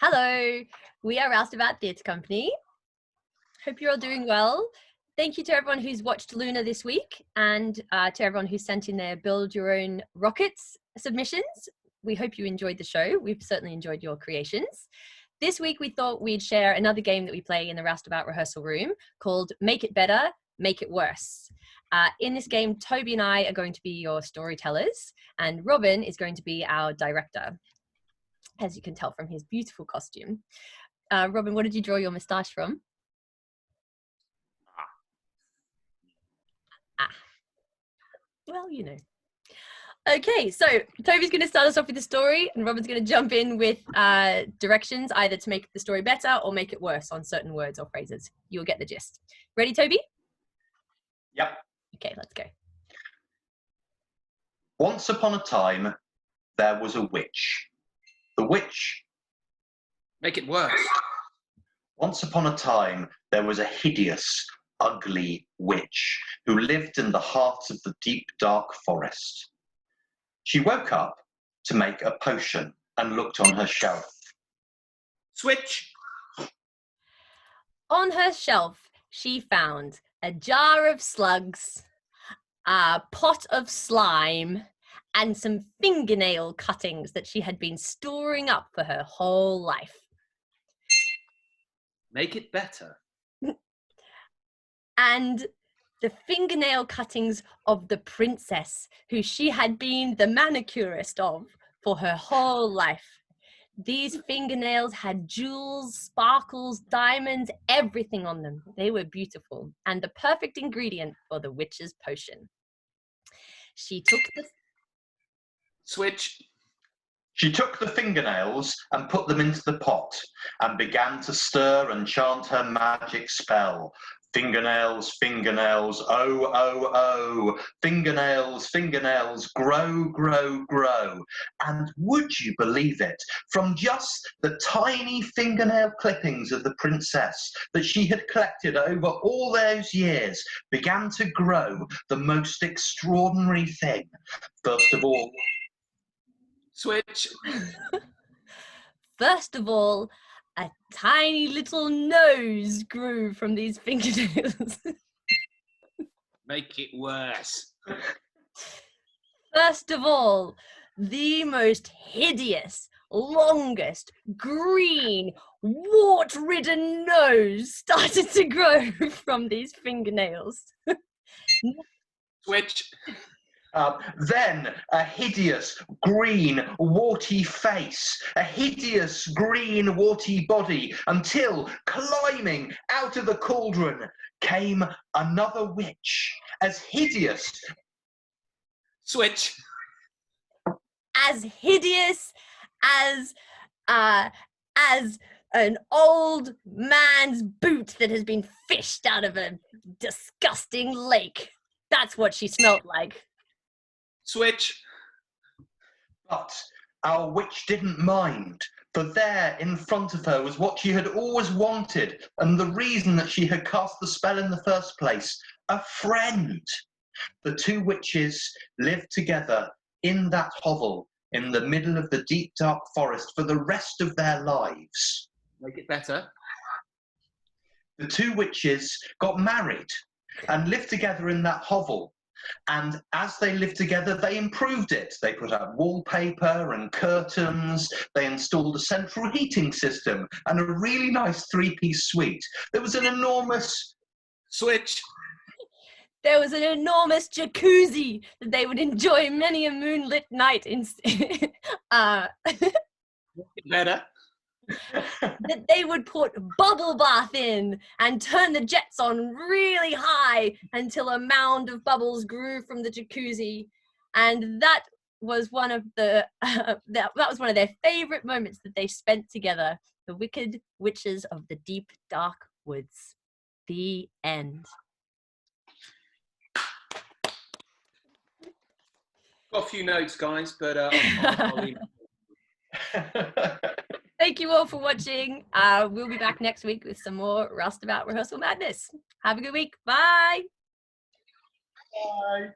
Hello, we are Roustabout Theatre Company. Hope you're all doing well. Thank you to everyone who's watched Luna this week and to everyone who sent in their Build Your Own Rockets submissions. We hope you enjoyed the show. We've certainly enjoyed your creations. This week we thought we'd share another game that we play in the Roustabout rehearsal room called Make It Better, Make It Worse. In this game, Toby and I are going to be your storytellers and Robin is going to be our director, as you can tell from his beautiful costume. Robin, what did you draw your moustache from? Well, you know. Okay, so Toby's going to start us off with the story and Robin's going to jump in with directions either to make the story better or make it worse on certain words or phrases. You'll get the gist. Ready, Toby? Yep. Okay, let's go. Once upon a time, there was a witch. The witch. Make it worse. Once upon a time, there was a hideous, ugly witch who lived in the heart of the deep, dark forest. She woke up to make a potion and looked on her shelf. Switch. On her shelf, she found a jar of slugs, a pot of slime, and some fingernail cuttings that she had been storing up for her whole life. Make it better. And the fingernail cuttings of the princess who she had been the manicurist of for her whole life. These fingernails had jewels, sparkles, diamonds, everything on them. They were beautiful and the perfect ingredient for the witch's potion. She took the... Switch. She took the fingernails and put them into the pot and began to stir and chant her magic spell. Fingernails, fingernails, oh, oh, oh. Fingernails, fingernails, grow, grow, grow. And would you believe it? From just the tiny fingernail clippings of the princess that she had collected over all those years began to grow the most extraordinary thing. First of all, Switch. First of all, a tiny little nose grew from these fingernails. Make it worse. First of all, the most hideous, longest, green, wart-ridden nose started to grow from these fingernails. Switch. Then a hideous, green, warty face, a hideous, green, warty body, until climbing out of the cauldron came another witch, as hideous. Switch. As hideous as an old man's boot that has been fished out of a disgusting lake. That's what she smelled like. Switch. But our witch didn't mind, for there in front of her was what she had always wanted, and the reason that she had cast the spell in the first place, a friend. The two witches lived together in that hovel in the middle of the deep, dark forest for the rest of their lives. Make it better. The two witches got married and lived together in that hovel. And as they lived together, they improved it. They put up wallpaper and curtains. They installed a central heating system and a really nice three-piece suite. There was an enormous... Switch. There was an enormous jacuzzi that they would enjoy many a moonlit night in Better. that they would put bubble bath in and turn the jets on really high until a mound of bubbles grew from the jacuzzi, and that was one of the that was one of their favorite moments that they spent together. The wicked witches of the deep dark woods. The end. Got a few notes, guys, but I'll leave. Thank you all for watching. We'll be back next week with some more Roustabout Rehearsal Madness. Have a good week. Bye. Bye.